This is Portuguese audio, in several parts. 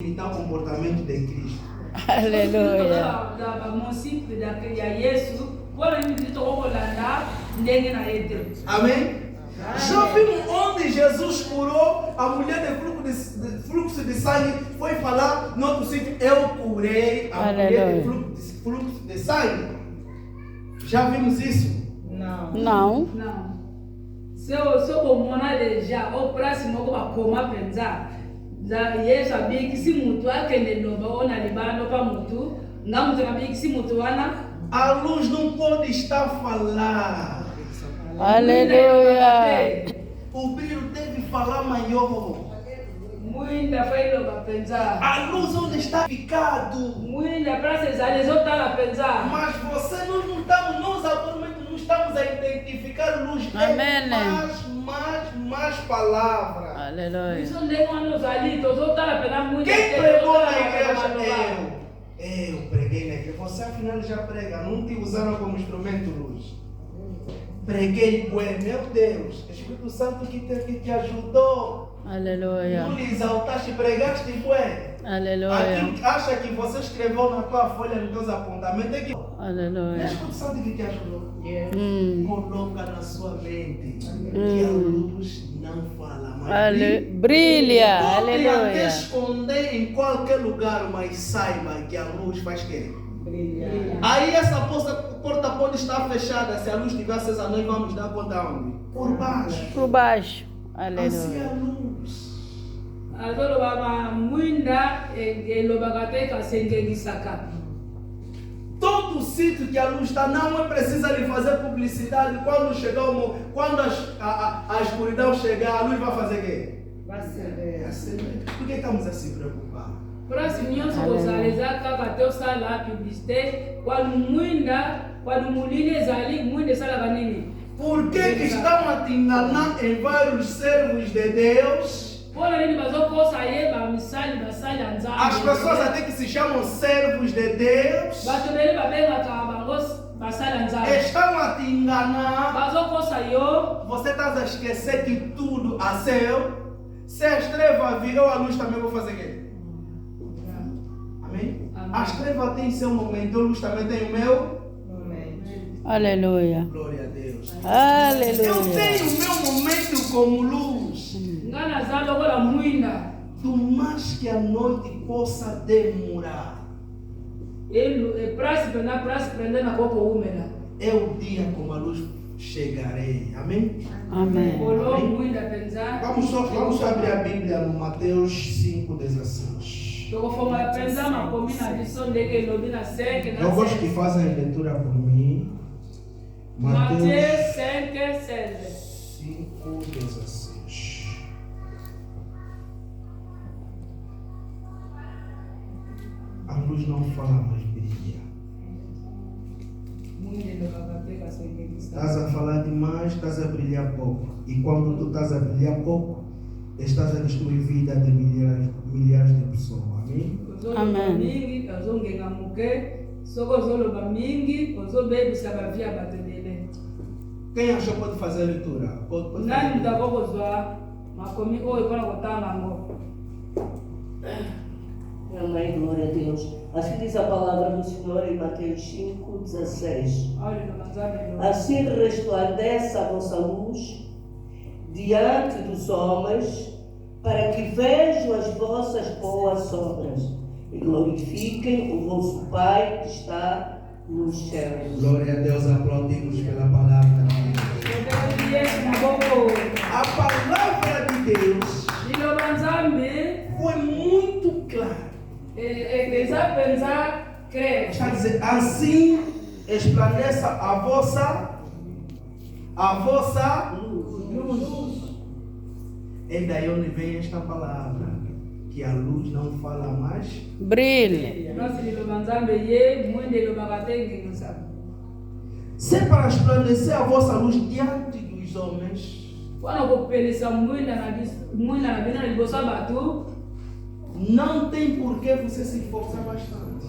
imitar o comportamento de Cristo. Aleluia. Amém? Já vimos onde Jesus curou a mulher de fluxo de sangue, foi falar no outro sítio, eu curei a mulher de fluxo de sangue. Já vimos isso? Não. Se eu comunidade já o próximo como pensar, já sabia que se muito aquele novo na libano para muito, não sabia que se muito a luz não pode estar a falar. Aleluia. O brilho deve falar maior. Muita foi para pensar. A luz onde está ficado. Muita para se usar, eles estão a pensar. Mas você nós atualmente não estamos a identificar luz. Amém. Mais palavras. Aleluia. Isso não é nos ali, todos estão a pensar muito. Quem pregou na igreja? Eu preguei na igreja. Você afinal já prega, não te usaram como instrumento luz. Preguei, meu Deus, Espírito Santo que te ajudou. Aleluia. Não lhe exaltaste, pregaste, Aleluia. Aqui acha que você escreveu na tua folha, nos teus apontamentos, é que Aleluia. é o Espírito Santo que te ajudou. Coloca na sua mente que a luz não fala mais. Brilha. Pode até Aleluia. esconder em qualquer lugar, mas saiba que a luz faz quê? Aí essa porta pode estar fechada. Se a luz estiver acesa, nós vamos dar conta onde? Por baixo. Por baixo. Assim é Aleluia. a luz. Agora vamos muita lobagateka senge saca. Todo sítio que a luz está, não é preciso lhe fazer publicidade. Quando chegar quando a escuridão chegar, a luz vai fazer o quê? Vai ser. Por que estamos a se preocupar? Próximo nós vamos realizar que o sala publicidade quando mulheres ali muita sala vanini. Por que estão a te enganar em vários servos de Deus? As pessoas até que se chamam servos de Deus estão a te enganar. Você está a esquecer que tudo a seu. Se as trevas virou a luz, também vou fazer o quê? Amém? As trevas têm seu momento, a luz também tem o meu. Aleluia. Glória a Deus. Aleluia. Eu tenho o meu momento como luz. Do mais que a noite possa demorar, é o dia como a luz chegarei. Amém? Amém. Vamos abrir a Bíblia no Mateus 5,16. Eu gosto que façam a leitura por mim. Mateus 5,16. A luz não fala, mais brilha. Estás a falar demais, estás a brilhar pouco. E quando tu estás a brilhar pouco, estás a destruir a vida de milhares de pessoas. Amém? Amém. Quem achou pode fazer a leitura? Pode fazer. Amém, glória a Deus. Assim diz a palavra do Senhor em Mateus 5,16. Assim resplandece a vossa luz diante dos homens, para que vejam as vossas boas obras e glorifiquem o vosso Pai que está nos céus. Glória a Deus, aplaudimos pela palavra de Deus. A palavra de Deus foi muito clara. Quer dizer, assim esclareça a vossa luz. É daí onde vem esta palavra, que a luz não fala mais. Brilha. Se é para esclarecer a vossa luz diante dos homens, não tem por que você se esforçar bastante.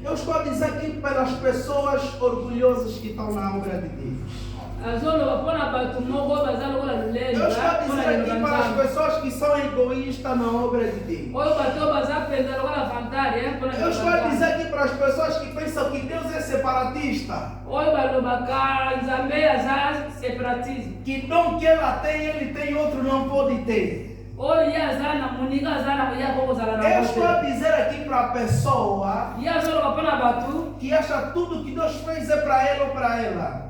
Eu estou a dizer aqui pelas pessoas orgulhosas que estão na obra de Deus. Eu estou a dizer aqui para as pessoas que são egoístas na obra de Deus. Eu estou a dizer aqui para as pessoas que pensam que Deus é separatista. Que dom que ela tem, ele tem, outro não pode ter. Eu estou a dizer aqui para a pessoa que acha tudo que Deus fez é para ela ou para ela.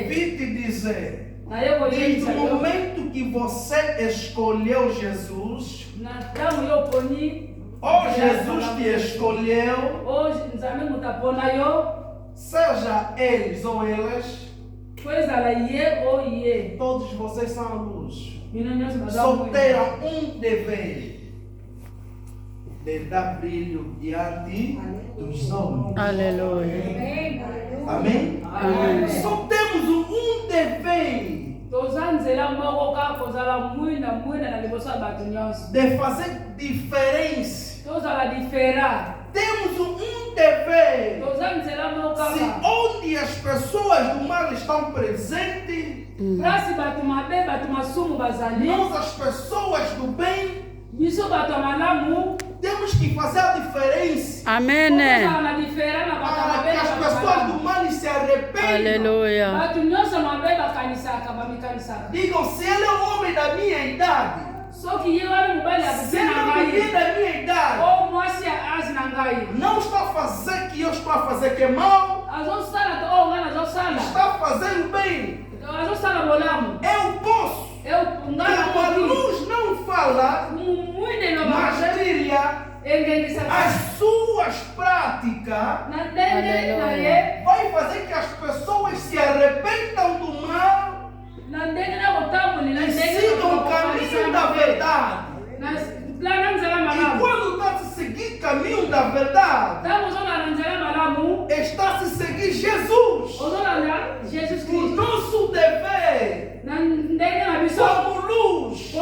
Vim te dizer, desde o momento que você escolheu Jesus, ou Jesus te escolheu, seja eles ou elas, todos vocês são a luz. Só terão um dever: de dar brilho diante dos homens. Aleluia. Amém? Amém. Só temos um dever de fazer diferença. Temos um dever. Se onde as pessoas do mal estão presentes, nós, as pessoas do bem, temos que fazer a diferença. Amém. Para que as pessoas do mal se arrependam. Aleluia. Digam, se ele é um homem da minha idade, se ele é uma mulher da minha idade, não está a fazer o que eu estou a fazer que é mal, está a fazer o bem. Eu posso. A luz não fala, mas brilha. As suas práticas vai fazer que as pessoas se arrependam do mal e sigam o caminho da verdade. E quando está se seguir o caminho da verdade, está a se seguir Jesus. O nosso dever como luz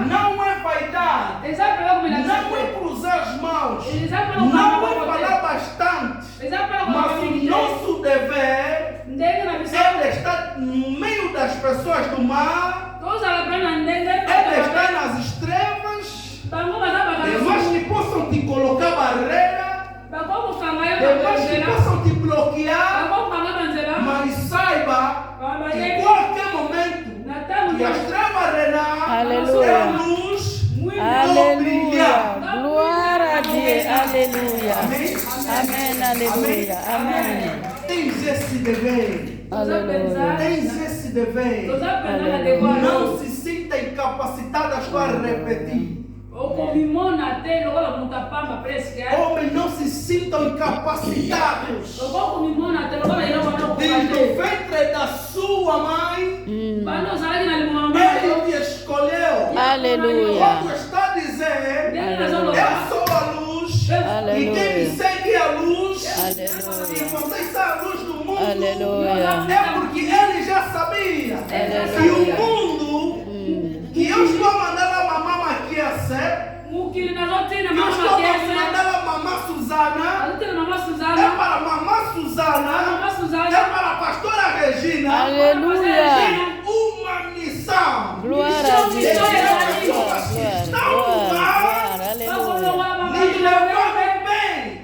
não é vaidade, não é cruzar as mãos, não é falar bastante, mas o nosso dever é de estar no meio das pessoas do mal, é de estar nas estrelas, demais que possam te colocar barreira, demais que possam te bloquear, mas saiba que em qualquer momento que as trevas reinar, é luz, vão brilhar. Glória a Deus. Aleluia. Amém? Amém. Aleluia. Amém. Tens esse dever. Aleluia. Tens esse dever. Não se sinta incapacitado, estou a repetir. Homens não se sintam incapacitados. Desde o ventre da sua mãe, ele te escolheu. Aleluia. Quando está a dizer, eu sou a luz, e quem me segue é a luz, Aleluia. e vocês são a luz do mundo, Aleluia. é porque ele já sabia que o mundo que eu estou a mandar a mamãe Maquiace, que eu estou a mandar a mamãe Suzana, é para a mamãe Suzana, é para a pastora Regina. Aleluia. Uma missão. Glória a Deus. Aleluia. Lhe levar bem.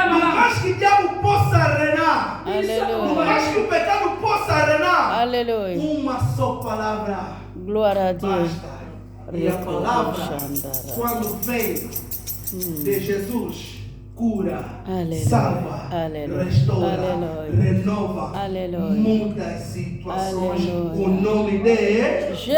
Não mais que o diabo possa reinar. Não mais que o pecado possa reinar. Aleluia. Uma só palavra. Glória a Deus. Basta. E a palavra, quando vem de Jesus, cura, Aleluia. salva, Aleluia. restaura, Aleluia. renova, Aleluia. muda as situações. Aleluia. O nome de Jesus.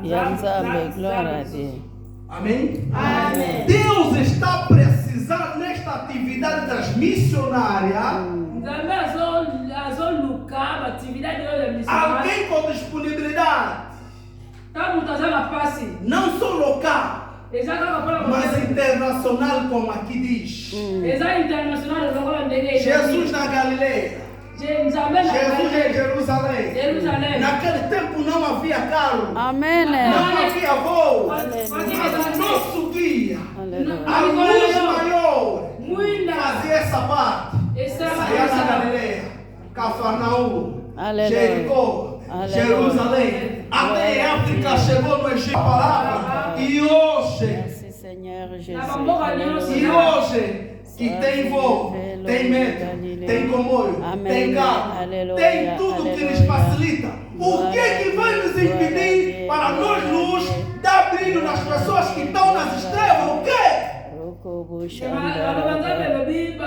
Yanzambe, glória a Deus. Amém? Amém. Deus está precisando nesta atividade das missionárias. Alguém com disponibilidade. Não só local, mas internacional, como aqui diz. Jesus na Galileia. Jesus é Jerusalém. Jerusalém. Naquele tempo não havia carro, Amém. não havia voo. Aleluia. Mas o nosso guia, Aleluia. a luz maior, Muita. fazia essa parte. Saía na Galileia, Cafarnaum, Aleluia. Jericó, Aleluia. Jerusalém, até a África chegou no Egito a palavra. E hoje, Merci, Seigneur Jésus. e hoje, que tem voo, tem metro, tem comboio, Amém. tem carro, Aleluia. tem tudo que nos Aleluia. facilita. O que é que vai nos impedir para nós luz dar brilho nas pessoas que estão nas estrelas? O quê?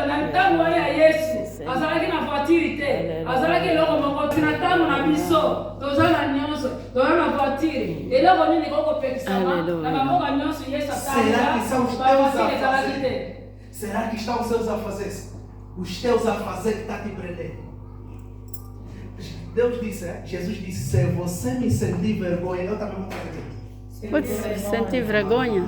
na ntango ya Yesu azalaki na voiture te azalaki eloko moko tina ntango na biso toza na nyonso toza na voiture eloko nini kokopekisama na bamboka nyonso Yesu atanga ezalaki te. Será que estão os seus afazeres? Os teus afazeres que estão te prendendo. Deus disse, Jesus disse, se você me sentir vergonha, eu também vou perder. Putz, senti vergonha?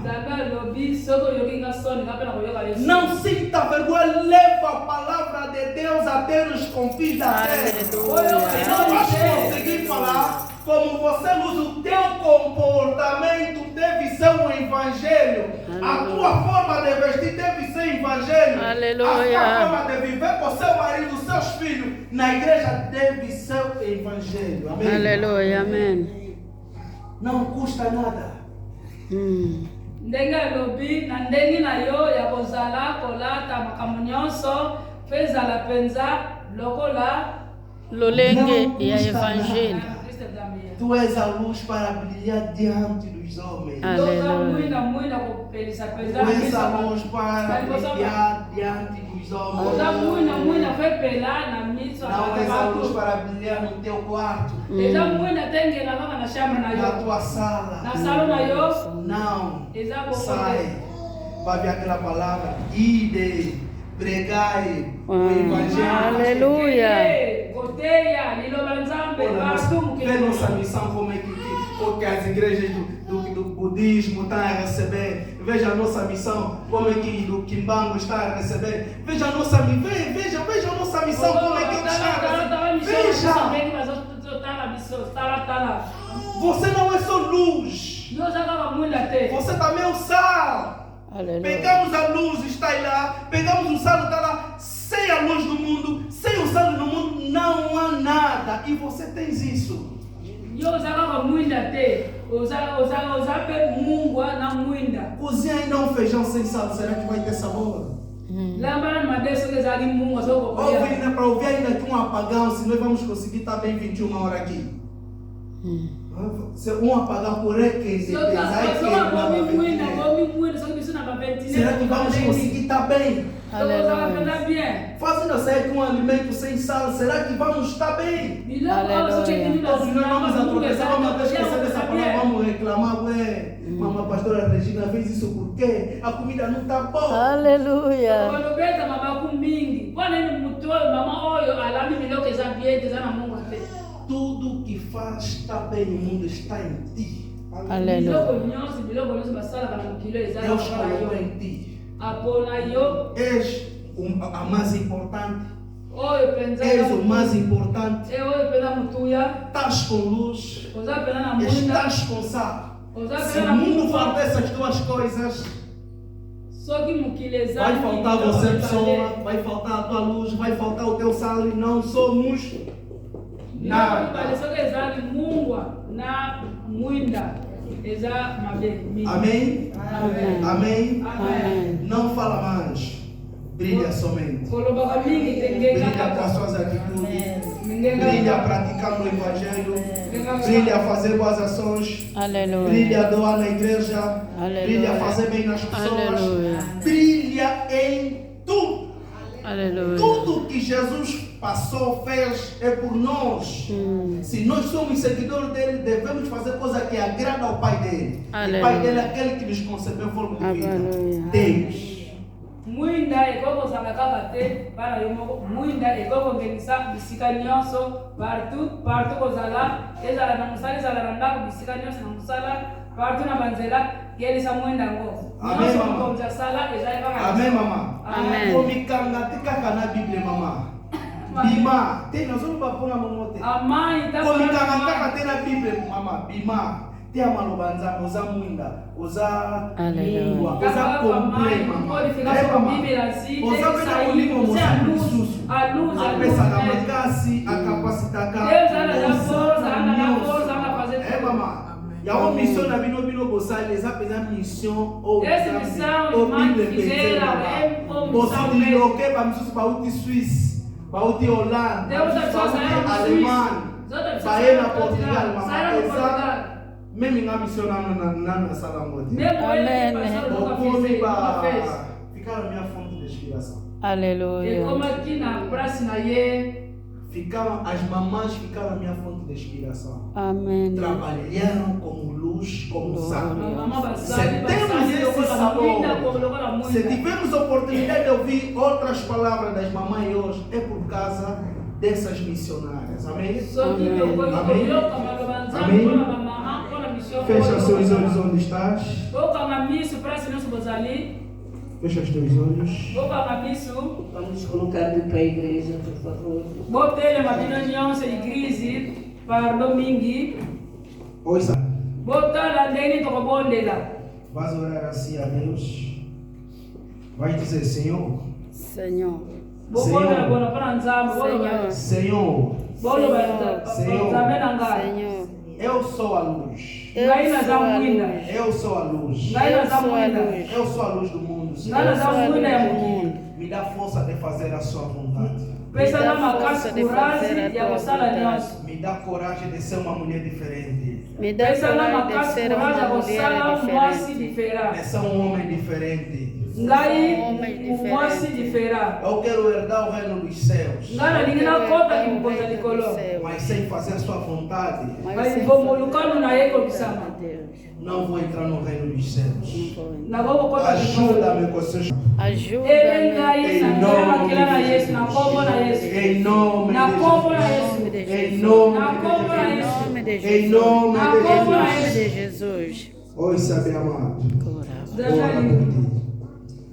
Não sinta vergonha, leva a palavra de Deus até os confins da terra. E não vais conseguir falar como você usa o teu comportamento, deve ser um evangelho. A tua forma de vestir deve ser evangelho. Aleluia. A tua forma de viver com seu marido, seus filhos, na igreja deve ser o evangelho. Amém? Aleluia, amém. Não custa nada. Ndenge alobi na ndenge na yo ya kozala kolata makambo nyonso mpe ezala mpenza lokola Lolenge ya evangelho. Tu és a luz para brilhar diante dos homens. Aleluia. Tu és a luz para brilhar diante dos homens. Não és a luz para brilhar no teu quarto, na tua sala. Não. Sai. Vai ver aquela palavra. Ide, pregai o evangelho. Aleluia. Vê nossa missão como é que as igrejas do budismo estão a receber. Veja a nossa missão, como é que do Kimbango está a receber. Veja a nossa missão, veja a nossa missão, como é que eles estão a receber. Veja! Você não é só luz, você também é o sal. Aleluia. Pegamos a luz, está lá. Pegamos o sal, está lá. Sem a luz do mundo, sem o sal do mundo, não há nada. E você tem isso. Cozinha ainda um feijão sem sal, será que vai ter sabor? Para ouvir ainda que um apagão, se nós vamos conseguir estar bem 21 horas aqui. Um apagão por aí será que vamos conseguir estar bem? Aleluia. Fazendo sair com um alimento sem sal, será que vamos estar bem? Aleluia. Todos nós vamos atravessar, vamos esquecer dessa palavra, vamos reclamar, ué. Mamãe pastora Regina fez isso porque a comida não está boa. Aleluia. Tudo que faz está bem no mundo está em ti. Aleluia. Deus colocou em ti. És a mais importante. És o mais importante. Estás com luz. Estás com sal. Se o mundo faltar essas duas coisas, vai faltar você, pessoa, vai faltar a tua luz, vai faltar o teu sal e não somos nada. Amém? Amém? Amém. Não fala mais. Brilha somente. Brilha com as suas atitudes. Brilha praticando o evangelho. Brilha fazer boas ações. Aleluia. Brilha doar na igreja. Aleluia. Brilha fazer bem nas pessoas. Aleluia. Brilha em tudo. Aleluia. Tudo que Jesus passou, fez, é por nós. Se nós somos seguidores dele, devemos fazer coisa que agrada ao Pai dele. Aleluia. O Pai dele é aquele que nos concebeu forma de vida. Aleluia. Deus. Muinda ekokozala kaka te mpona yo moko muinda ekokongengisa bisika nyonso partout kozala ezala na mosala ezala na ndako bisika nyonso na mosala partout na banzela kelisa muinda ngo nyonso mokonzi asala ezali kaka. Amen, mama. Amen. Komikanga te kaka na Bible, mama. Bima. Tem, nós vamos para pôr na mão. A mãe está Como falando. está tem na Bíblia, mamãe. Bima. Tem a malobanza, usa muita, usa língua, usa problema. Pode ficar com a Bíblia assim, usa pena o língua, usa a luz, a peça da macassi, a capacidade. Deus anda na força, anda fazer tudo. É, mamãe. E a missão na Bino Bossai, eles apenas missão ou essa missão, irmã, fizeram, é como missão mesmo. Você desloquei para missões para o Suíça, para o Holanda, para o Alemanha, para Portugal, mamãe. Mesmo na missão na sala morte. Mesmo ele nunca fez. Ficaram minha fonte de inspiração. Aleluia. E como aqui na praça na Ie, as mamães ficaram minha fonte de inspiração. Amém. Trabalharam como luz, como sal. se Se tivermos oportunidade de ouvir outras palavras das mamães hoje, é por causa dessas missionárias. Amém? Fecha os seus olhos onde estás. Fecha os teus olhos. Vamos colocar de pé a igreja, por favor. Botei uma reunião de igreja para domingo. Ouça. Botar lá dentro do bonde lá. Vai orar assim a Deus. Vai dizer, Senhor. Senhor. Senhor. Senhor. Eu sou a luz. Eu sou a luz. Eu sou a luz do mundo. Me dá força de fazer a sua vontade. Me dá coragem de ser uma mulher diferente. Me dá coragem de ser uma mulher diferente. De ser um homem diferente. Eu quero herdar o reino dos céus. Mas sem fazer a sua vontade, não vou entrar no reino dos céus. Ajuda-me com seus. Ajuda-me. Em nome de Jesus. Oi, sabe amado.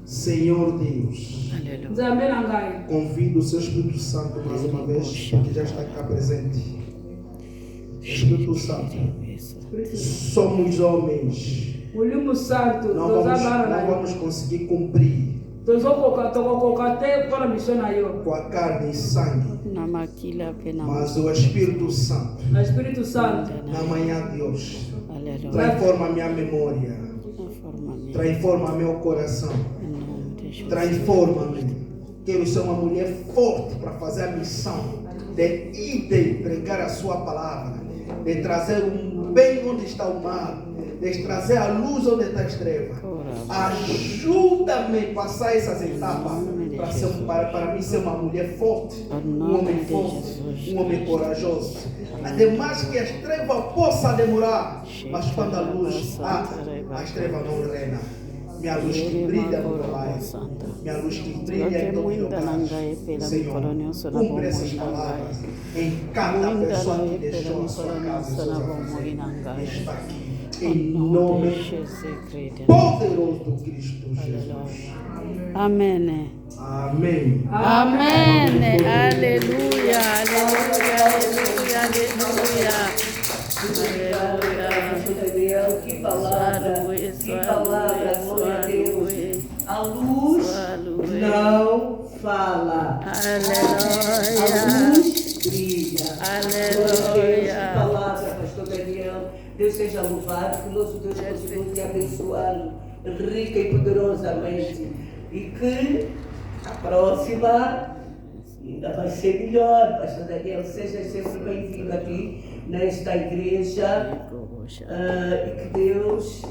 Senhor Deus, Aleluia. convido o seu Espírito Santo mais uma vez, que já está aqui presente. Espírito Santo, somos homens, não vamos conseguir cumprir com a carne e sangue, mas o Espírito Santo, na manhã de hoje, transforma a minha memória, transforma meu coração, transforma-me. Quero ser uma mulher forte para fazer a missão de ir de pregar a sua palavra, de trazer um bem onde está o mal, de trazer a luz onde está as trevas. Ajuda-me a passar essas etapas para mim ser uma mulher forte, um homem forte, um homem corajoso. Ademais que as trevas possam demorar, mas quando a luz as trevas não reinam. Minha luz que brilha no trabalho, minha luz que brilha em todo lugar. Senhor, cumpre essas palavras em cada pessoa que deixou a sua casa e seus afazeres. Está aqui, em nome poderoso do Cristo Jesus. Amém. Amém. Amém. Aleluia. Aleluia. Aleluia. Aleluia. Que palavra, glória a Deus. A luz não fala. Aleluia. A luz brilha. Aleluia. Que palavra, pastor Daniel. Deus seja louvado, que o nosso Deus continue te abençoando rica e poderosamente. E que a próxima ainda vai ser melhor, pastor Daniel. Seja sempre bem-vindo aqui nesta igreja. E que Deus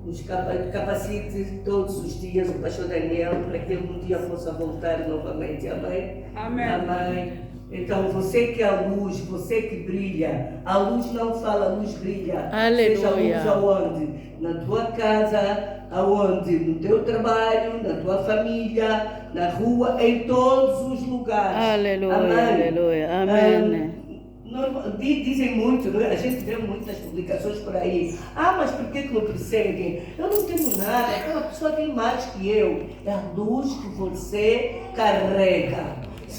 nos capacite todos os dias, o pastor Daniel, para que ele um dia possa voltar novamente. Amém? Amém. Amém. Então, você que é a luz, você que brilha, a luz não fala, a luz brilha. Aleluia. Seja a luz aonde? Na tua casa, aonde? No teu trabalho, na tua família, na rua, em todos os lugares. Aleluia. Amém. Aleluia. Amém. Dizem muito, não é? A gente vê muitas publicações por aí. Mas por que não perseguem? Eu não tenho nada, aquela pessoa tem mais que eu. É a luz que você carrega.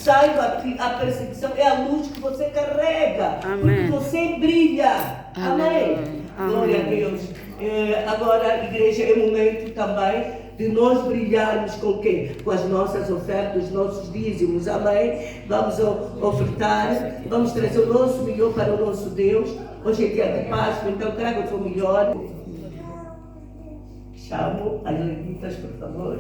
saiba que a perseguição é a luz que você carrega. Amém. Porque você brilha. Amém. Amém. Glória a Deus. Agora, igreja, é momento também de nós brilharmos com o quê? Com as nossas ofertas, os nossos dízimos. Amém. Vamos ofertar, vamos trazer o nosso melhor para o nosso Deus. Hoje é dia de Páscoa, então traga o seu melhor. Chamo as levitas, por favor.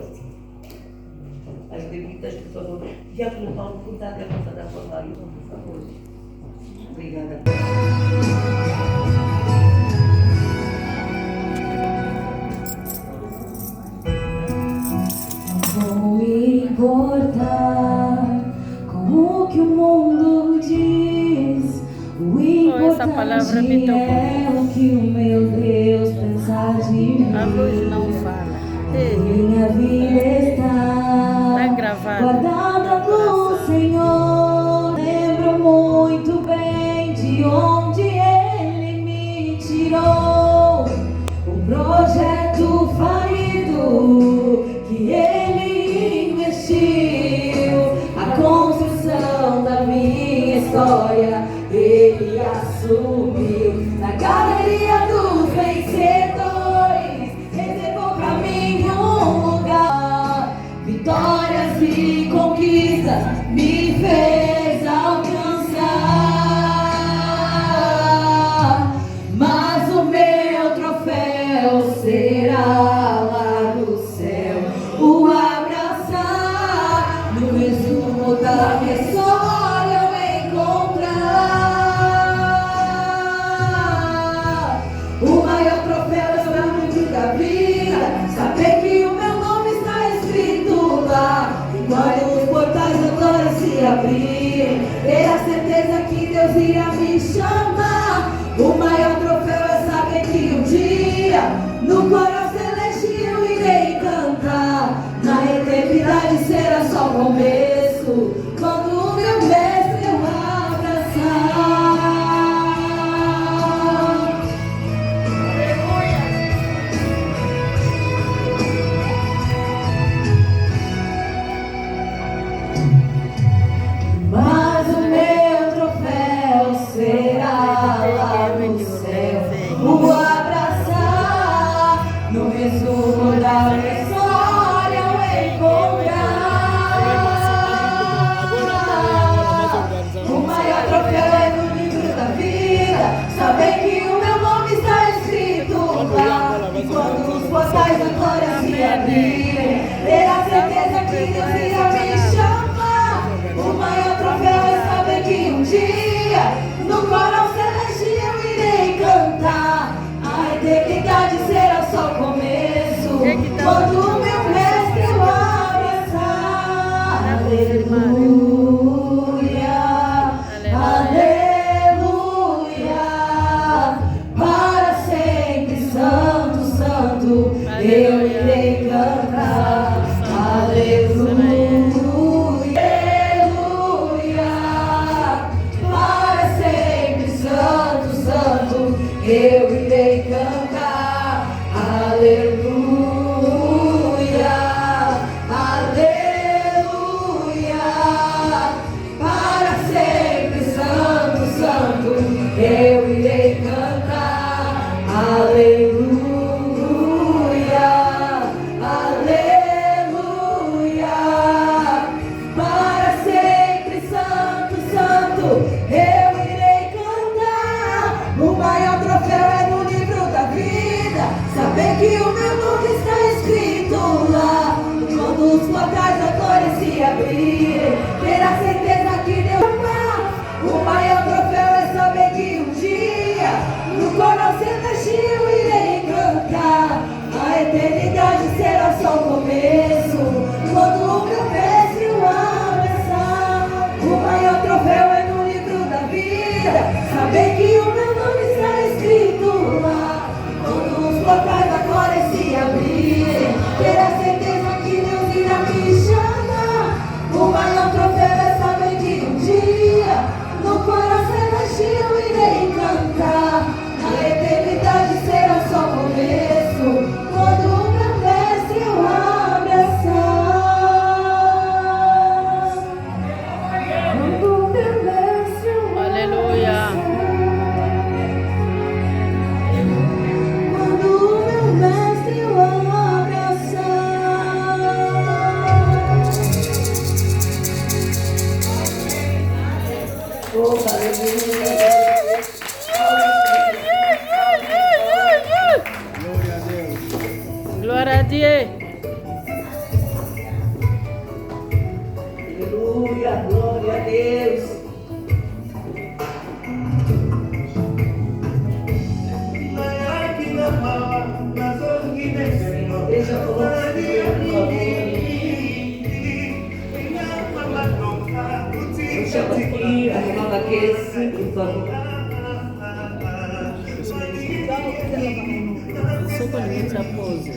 As levitas, por favor. Diácono Paulo, por dar a conta da formaria, por favor. Obrigada. Vou me importar com o que o mundo diz. O essa palavra me importante é o que o meu Deus pensa de mim. A luz não fala. Minha vida está gravado guardada no Senhor. Lembro muito bem de onde Ele me tirou. Um projeto falido que Ele investiu. A construção da minha história Ele assumiu. Na galeria dos vencedores reservou pra mim um lugar. Vitórias e conquistas me fez alcançar. Mas o meu troféu será lá no céu, o abraçar, no resumo da minha história eu encontrar. O maior troféu está no livro da vida, saber que o meu nome está escrito lá. E quando os portais da glória se abrirem, ter a certeza que Deus irá me chamar. O maior troféu é saber que um dia no coral celeste eu irei cantar. Na eternidade será só o começo, quando o meu mestre eu abraçar. Mas o meu troféu será lá no céu. Oh, aleluia. Glória a Deus. Aleluia, glória a Deus. Deixa eu colocar por favor. Eu chamo aqui a irmã Maquece, por favor. Só com a gente após.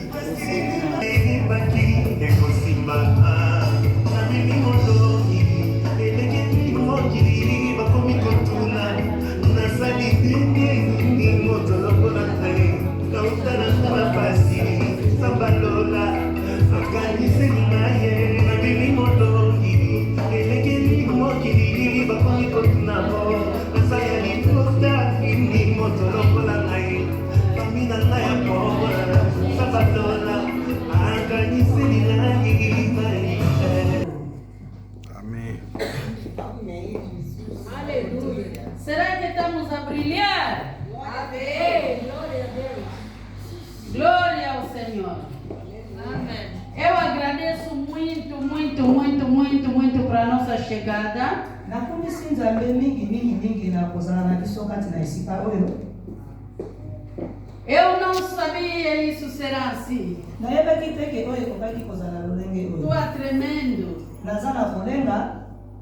Aleluia. Será que estamos a brilhar? Amém. Glória a Deus. Glória ao Senhor. Amém. Eu agradeço muito para a nossa chegada. Eu não sabia isso será assim. Estou tremendo.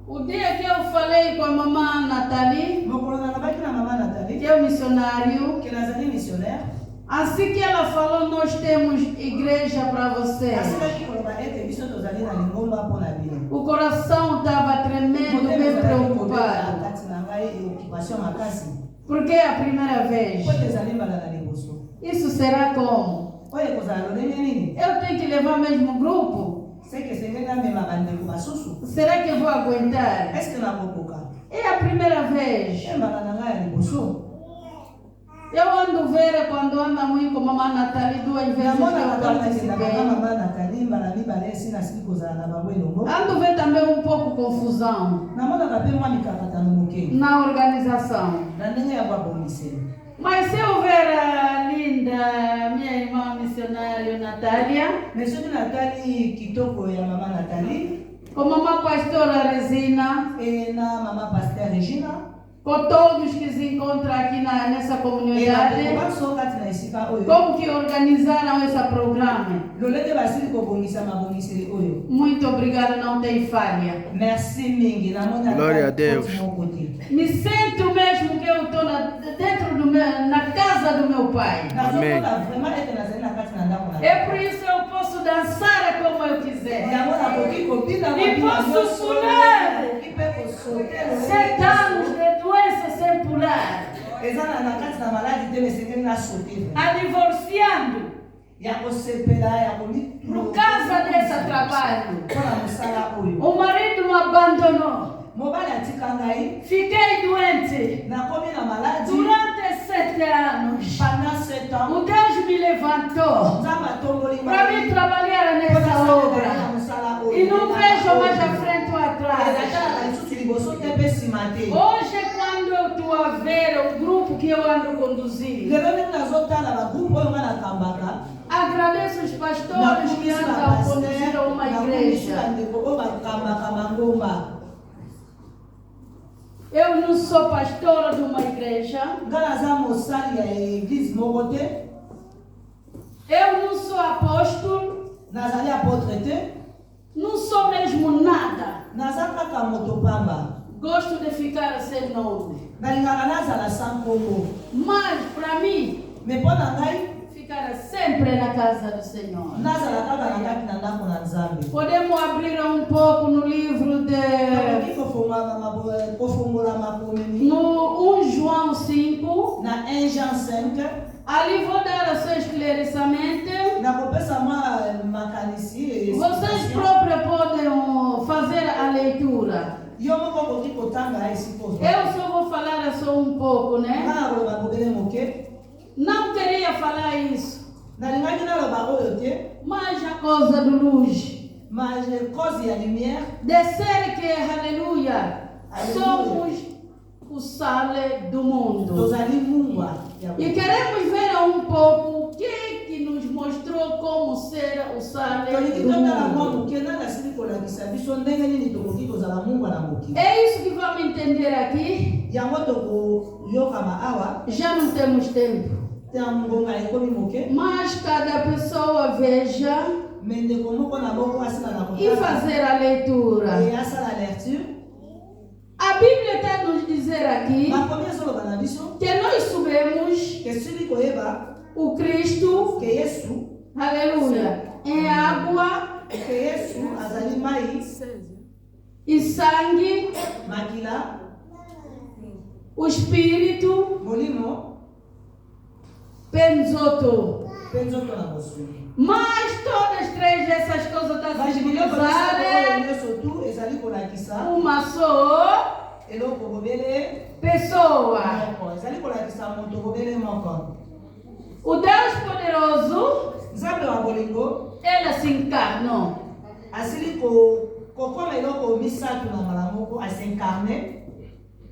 O dia que eu falei com a mamãe Nathalie, que é o missionário, assim que ela falou, nós temos igreja para você. O coração estava tremendo, bem preocupado. Porque é a primeira vez. Isso será como? Eu tenho que levar o mesmo grupo? Será que eu vou aguentar? É a primeira vez. Eu ando ver quando anda muito com a mamãe Nathalie 2 vezes que eu participei. Ando ver também um pouco confusão na organização. Mas se eu ver a linda minha irmã missionária Natália, com a mamãe pastora Resina, com todos que se encontram aqui nessa comunidade, como que organizaram esse programa? Muito obrigada, não tem falha. Glória a Deus. Me sinto mesmo que eu estou na casa do meu pai. Amém. É por isso que eu posso dançar como eu quiser. E posso pular. 7 anos de doença sem pular. A divorciando. Por causa desse trabalho. O marido me abandonou. Fiquei doente. Durante 7 anos. O Deus me levantou para me trabalhar nessa obra. E não vejo mais à frente ou atrás. Hoje, quando eu estou a ver o grupo que eu ando conduzindo, agradeço os pastores que andam a conduzir uma igreja. Eu não sou pastora de uma igreja. Eu não sou apóstolo. Não sou mesmo nada. Gosto de ficar sem nome. Mas para mim, ficar sempre na casa do Senhor. Podemos abrir um pouco no livro de no 1 João 5. Ali vou dar o seu esclarecimento. Vocês próprios podem fazer a leitura. Eu só vou falar só um pouco, né? Não queria falar isso. Mas a coisa do luz. Descer que, aleluia, somos o sal do mundo. tozali mungwa ya E queremos ver um pouco o que nos mostrou como ser o sal tolingi do totala mwa mundo. moke nanga asili kolakisa biso ndenge nini tokoki kozala mungwa na mokili. É isso que vamos entender aqui. Yango tokoyokama awa Já não temos tempo. ntina ngonga ekomi moke Mas cada pessoa veja me ndeko moko na moko asila na e fazer a leitura. e asala lecture. A Bíblia está nos dizer aqui Makomi ezoloba na biso que nós subimos ke sili koyeba o Cristo, ke Yesu aleluia, em água ke Yesu azali mai e sangue, makila o Espírito, molimo penzoto. mpe nzoto na bosuni. Mas todas três essas coisas estão Kasi se biloko misato oyo utilizar nyonso tu ezali kolakisa uma só eloko bobele pessoa. moko ezali kolakisa moto bobele moko. O Deus poderoso, Nzambe wa bolingo ela se encarnou. asili kokoma eloko misato na mbala moko asencarne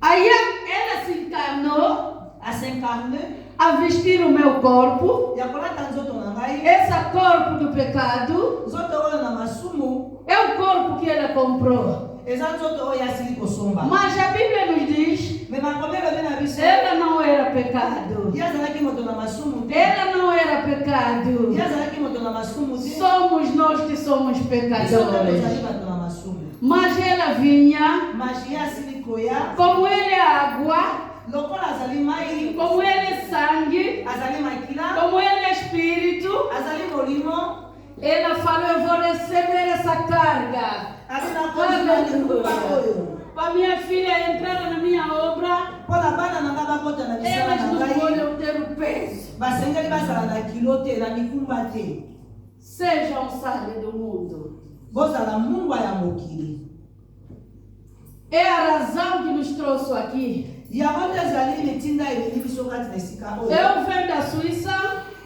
Aí ela se encarnou asencarne a vestir o meu corpo, ya kolata nzoto na ngai. esse corpo do pecado, Nzoto oyo na masumu é o corpo que ela comprou. eza nzoto oyo asili kosomba. Mas a Bíblia nos diz, Me makomi elobi na biso ela não era pecado. ye azalaki moto na masumu te. Ela não era pecado. Ye azalaki moto na masumu te. Somos nós que somos Biso nde tozali pecadores. bato na masumu. Mas ela vinha, Mas ye asili koya como ele é água, lokola azali mai como ele é sangue, azali makila como ele é espírito. azali molimo Ela falou, eu vou receber essa carga. ali nakozwa likuba oyo Para minha filha entrar na minha obra, mpo na bana na nga bakota na bisala elas na não ngai podem ter o peso. basengeli bazala na kilo te na mikumba te. Sejam sal do mundo. Bozala mungwa ya mokili. É a razão que nos trouxe aqui. Yango nde ezali mitinda ebimi biso kati na esika oyo. Eu venho da Suíça,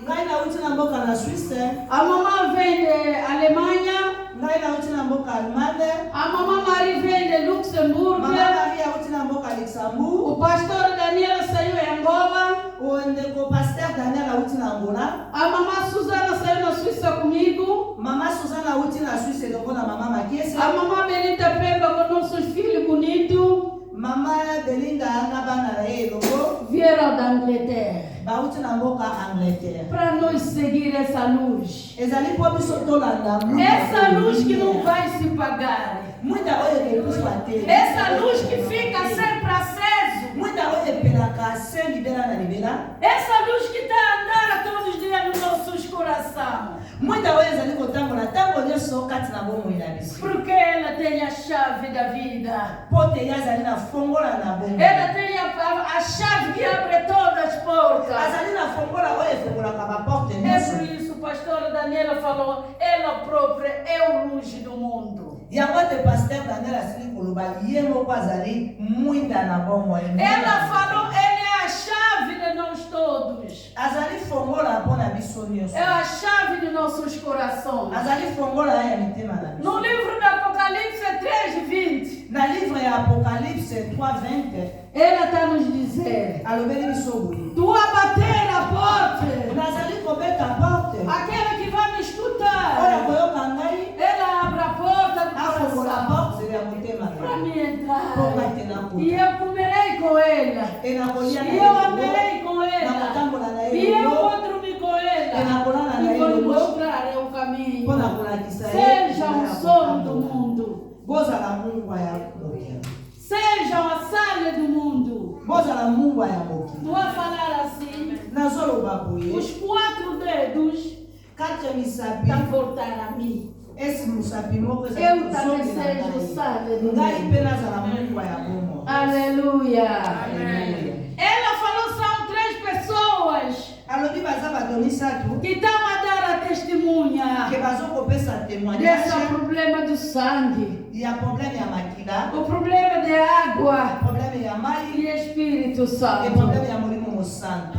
Ngai nauti na mboka na Suisse, a mamãe vem de Alemanha, ngai nauti na mboka Allemagne, a mamãe Maria vem de Luxemburgo, mama Maria auti na mboka Luxembourg, o pastor Daniel saiu em Angola, o ndeko pasteur Daniel auti na Angola, a mamãe Suzana saiu na Suíça comigo, mama Suzana auti na Suisse elongo na mama Makiese, a mamãe Belinda Pemba com nossos filhos bonitos, mama Belinda na bana na ye elongo, vieram da Anglaterra bauti na mboka Angleterre. para nós seguir essa luz. Ezali po biso tolanda Essa luz que não vai se pagar. muita oyo ekuswa te. Essa luz que fica sempre aceso. Muita oyo epelaka se libela na libela. Essa luz que está a andar todos os dias nos nossos corações. Muita oyo ezali kotambola ntango nyonso kati na bomoi na biso. Porque ela tem a chave da vida. Po te ye azali na fongola na bomoi. Ela tem a chave que abre todas as portas. Azali na fongola oyo efungolaka baporte É nyonso. por isso, pastora Daniela falou, ela própria é o luz do mundo. Yango te pasteur Daniel asili koloba ye moko azali mwinda na bomoi. Ela falou, ele é a chave de nós todos. Azali fongola mpo na biso nyonso. É a chave de nossos corações. Azali fongola ya mitema na biso. No livro do Apocalipse 3:20, Na livre ya Apocalypse 3:20 ela está nos dizendo, alobeli biso boye. tu a bater a porta, Nazali kobeta porte. aquela que vai me Oyo escutar, koyoka ngai ela abre a porta do afongola coração porte ya motema na para ye. me entrar. Mpo ngai te nakuta. E eu comerei com ela. Enakolia na E ye eu elongo. andarei com ela. Nakotambola na E ye eu elongo. vou dormir com ela. Enakolala na E ye vou lhe elongo. mostrar o caminho. Mpo na kolakisa ye. Seja o som do mundo. Bozala mungwa ya mokili. Sejam a sala do mundo. Bozala mungwa ya mokili. Vou falar assim. Nazoloba boye. Os 4 dedos Kati ya misapi. para voltar a mim. Esi musapi moko Eu ezali também kozongela seja o ngai. sala do Ngai mundo. mpe nazala mungwa ya bomo. Aleluia. Amen. Ela falou, são 3 pessoas Alobi baza bato misato. que estão a dar a testemunha Ke bazokopesa desse témoignage problema do sangue, ya problème ya makila. o problema de água Problème ya mai. e Espírito E Santo. problème ya molimo mosantu.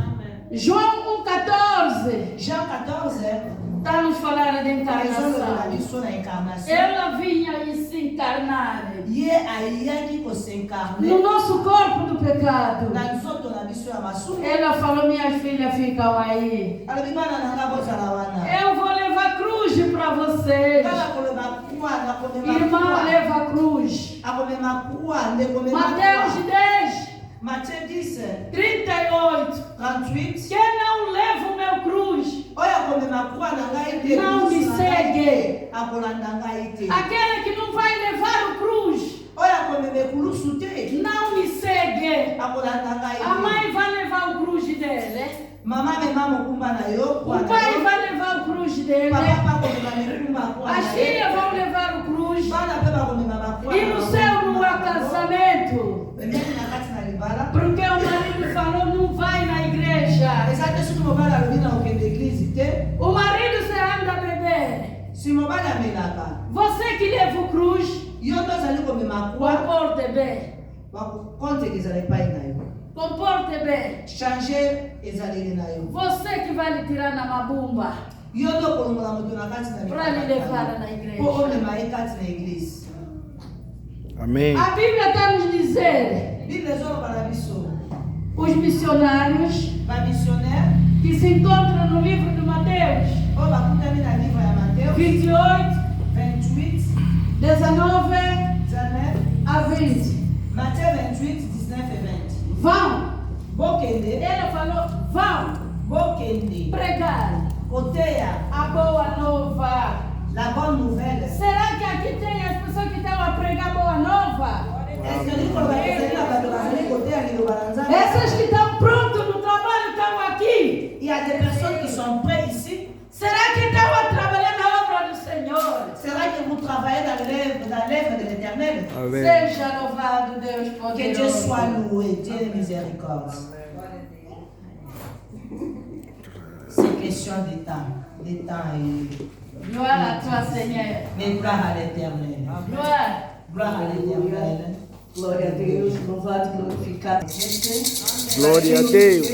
João 1,14 Jean 14 está nos falando de ezolobela encarnação. biso na incarnation. Ela vinha e se encarnar. ye ayaki kosenkarne no nosso corpo do pecado. na nzoto na biso ya masumu. Ela falou: minhas filhas ficam aí. Alobi bana na nga bozala wana. Eu vou levar cruz para vocês. Kala koleba kuwa na komema Irmã, kuwa. leva a cruz. Akomema kuwa nde komema Mateus kuwa. 10, Matthieu 10, 38. 38. Quem não leva o meu cruz Oyo akomema kuwa na ngai te. não me segue. Akolanda ngai te. Aquele que não vai levar o cruz Oyo akomema ekulusu te. não me segue. Akolanda ngai A te. mãe vai levar o cruz dele. Mama mema mokumba na yo. O pai vai levar o cruz dele. Papa akomema mekumba kuwa na As yo. filhas vão levar o cruz. Bana pe bakomema bakuwa. E no céu não há casamento. Pembeni na kati na libala. Porque o marido falou: não vai na igreja. Eza te soki mobali alobi na okende eglize te. O marido se anda beber. Si mobali amelaka. Você que leva o cruz, Yo nde ozali komema kuwa. comporte bem. Bakonteka ezala epai na yo. Comporte bem. Change ezaleli na yo. Você que vai lhe tirar na mabumba Yo nde okolongola moto na kati na para lhe levar na mpo igreja. omema ye kati na eglize. Amém. A Bíblia está nos dizer, Biblia ezoloba na biso os missionários bamissionnaire que se encontram no livro de Mateus oyo bakutami na livre ya Mateo 28, 28, 19 19, a 20. Matthieu 28, 19 et 20. Vão. Bokende, Ele falou: vão bokende, pregar koteya a boa nova. la bonne nouvelle. Será que aqui tem as pessoas que estão a pregar boa nova? Est-ce que likoloba ezali na bato bazali koteya liloba na Nzambe? Essas que estão prontas no trabalho estão aqui. Il y a des personnes qui sont prêtes ici. Será que estão a trabalhar na obra do Senhor? C'est-à-dire que vous travaillez dans l'œuvre de l'Éternel. Amém. Seja louvado Deus Que Dieu soit poderoso. loué, Dieu de miséricorde. C'est question de temps et Glória a tua Senhor. mais gloire à l'Éternel. Glória. Gloire à l'Éternel. Glória a Deus, louvado e glorificado. Glória a Deus.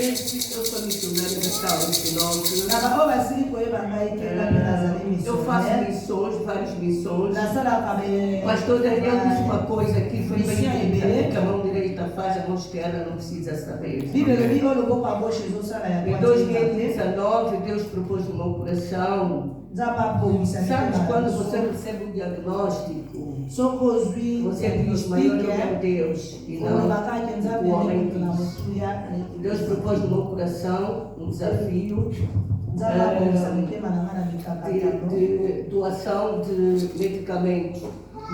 Eu sou missionária da Saúde Norte. Na bao basili koyeba ngai ke ngai mpe nazali Eu faço missionnaire. missões, várias missões. Nasalaka Pastor Daniel disse uma coisa que foi bem Missão dita, Iberê. que a mão direita faz, a mão esquerda não precisa saber. Bíblia elobi oyo loboko ya gauche ezosala ya Em droite. 2019, Deus propôs no meu coração. Nzambe abongisa Sabe mitema na quando biso. você recebe um diagnóstico, Soki ozwi você diz, maior é meu Deus, e não olobaka ke nzambe o homem nde moto na diz. motuya. Deus propôs no meu coração um desafio Nzambe abongisa mitema na ngai na mikakatano. de doação de medicamentos.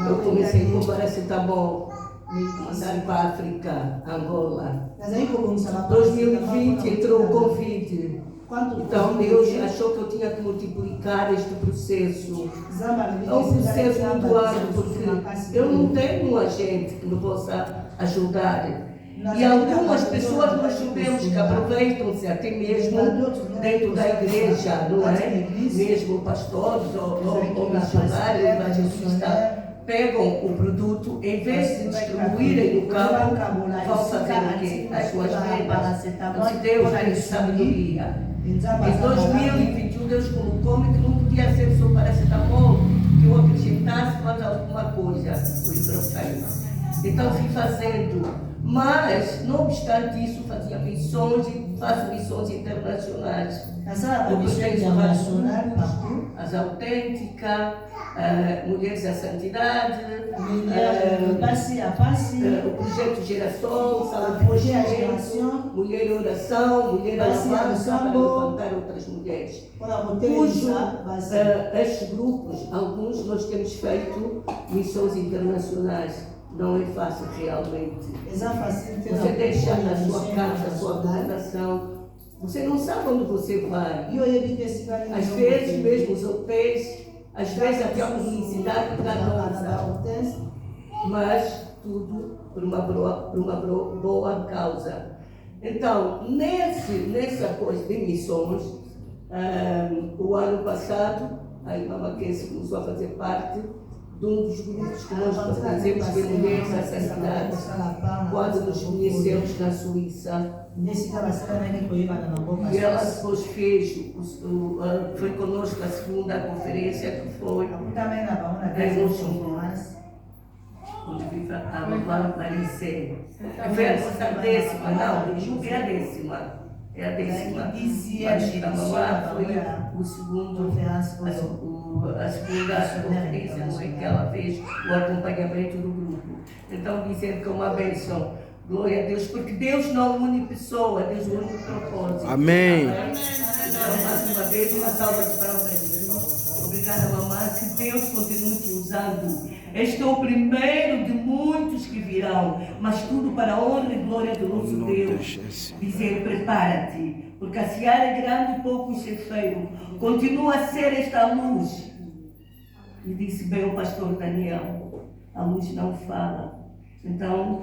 Eu comecei com paracetamol, mandar para a África, Angola. Nazali kobongisa ba 2020 entrou o Covid. Quanto Então Deus achou que eu tinha que multiplicar este processo. Nzambe alobi É um ke ezali processo nzambe muito abongisa árduo, lisusu makasi porque eu não tenho um agente que me possa ajudar. E algumas pessoas nós sabemos que aproveitam-se até mesmo dentro da igreja, não é? Mesmo pastores ou missionários, evangelistas, pegam o produto, em vez de distribuírem no campo, vão fazer o quê? As suas vendas. Mas Deus já lhes sabedoria. Em 2021 Deus colocou-me que não podia ser só paracetamol, que eu acrescentasse mais alguma coisa, o ibuprofeno. Então fui fazendo. Mas, não obstante isso, fazia missões e faço missões internacionais. Nasalaka Eu mission pertenço international partout. às Autênticas, Mulheres da Santidade, Pasi a pasi. o Projeto Geração, Sala de Projet à Projeto, génération. Mulher em Oração, Mulher Basi a Alabança, para Lusambo. levantar outras mulheres. Mpona Cujo kotelisa basi. estes grupos, alguns nós temos feito missões internacionais. Não é fácil realmente. Eza facile te Você deixa na a sua mission casa, a sua international. congregação, você não sabe onde você vai. Yo oyebi te esika nini Às yo vezes kokende. mesmo os hotéis, às vezes até a publicidade Na enganosa, hôtesse. mas tudo por uma boa causa. Então, nessa coisa de missões, o ano passado, a irmã Mackenzie começou a fazer parte de um dos grupos que nós fazemos de Mulheres da Santidade, quando nos conhecemos na Suíça. Nesika basalanaki koyebana na mboka E ela Suisse. depois fez, foi conosco a segunda conferência que foi Akutamai na bango na É, deuxième motion. conférence. onde vive a mamãe Maricê. Foi a décima, não, julgue a décima. É a décima. Mas a mamãe foi o segundo, a segunda conferência, não é que ela fez o acompanhamento do grupo. Então, dizer que é uma bênção. Glória a Deus, porque Deus não une pessoa, Deus une o propósito. Amém. Então, mais uma vez, uma salva de palmas. Obrigada, mamãe, que Deus continue te usando. Este é o primeiro de muitos que virão, mas tudo para a honra e glória do nosso Deus. Dizer, prepara-te, porque a seara é grande e poucos ceifeiros. Continua a ser esta luz. E disse bem o pastor Daniel, a luz não fala. Então,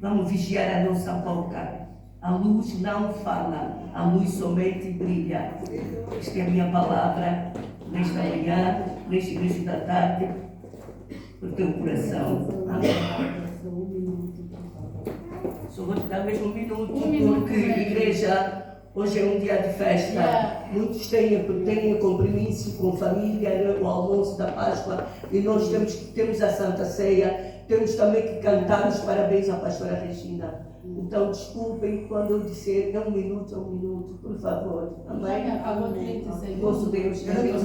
vamos vigiar a nossa boca. A luz não fala, a luz somente brilha. Esta é a minha palavra nesta manhã, neste início da tarde, para o teu coração. Amém. Só vou te dar mesmo um minuto, porque igreja, hoje é um dia de festa. Muitos têm compromisso com família, o almoço da Páscoa, e nós temos a Santa Ceia. Temos também que cantar os parabéns à pastora Regina. Então, desculpem quando eu disser é um minuto, por favor. Amém? Nosso Deus, Deus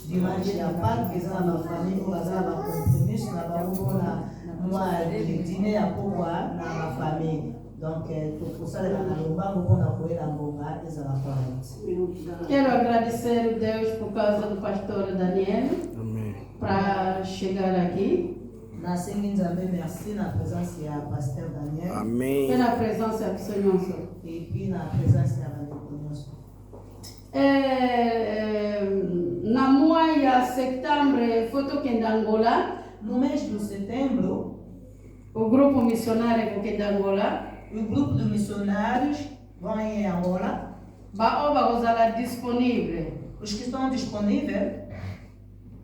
dimanche ya Pâques eza na famille oyo baza na compromise na bango mpona mwa dîner ya pokwa na bafamille. Donc, tokosalela na lombango mpona koyela mbonga ezala kwa Quero agradecer a Deus por causa do pastor Daniel para chegar aqui. nasengi nzambe merci na présence ya pasteur Daniel. Amém. Pela presença do Senhor. Et puis na présence ya bandeko nyonso. Na mois de setembro, foi tokende Angola. No mês de setembro, O grupo missionário tokende Angola. o grupo de missionários vão em Angola. Baoba gozala disponível. Os que estão disponíveis,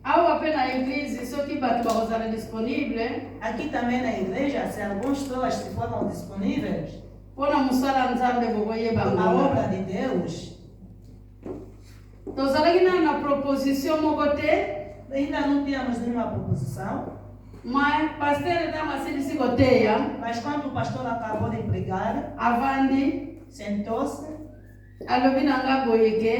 Ao apenas a igreja, só que batu gozala disponível. aqui também na igreja, se algumas pessoas se foram disponíveis, Pona musala nzambe boboye a bangola. obra de Deus, Tozalaki na proposition moko te, ainda não tínhamos nenhuma proposição, mas pasteur tamasilisi koteya, mas quando o pastor acabou de pregar, avandi, sentou-se, alobi nanga boye ke,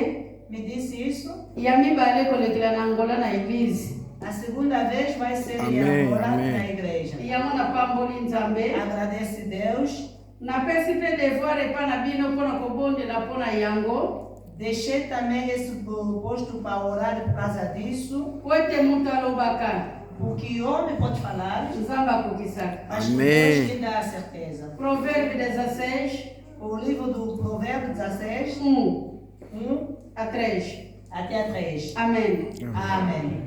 me disse isso. ya mibale kolekela na Angola na igreja. A segunda vez vai ser em Amém, Angola, amém. na igreja. Yango na pamboli nzambe. Agradece Deus. Napesi mpe devoir epa na bino mpona kobondela mpona yango. Deixei também esse posto para orar por causa disso, Po ete mutu alobaka, porque homem pode falar, nzambe akokisaka. mas Amém. Deus que dá a certeza. Provérbio 16, O livro do Provérbio 16, 1 1 a 3. até 3. Amém. Amém.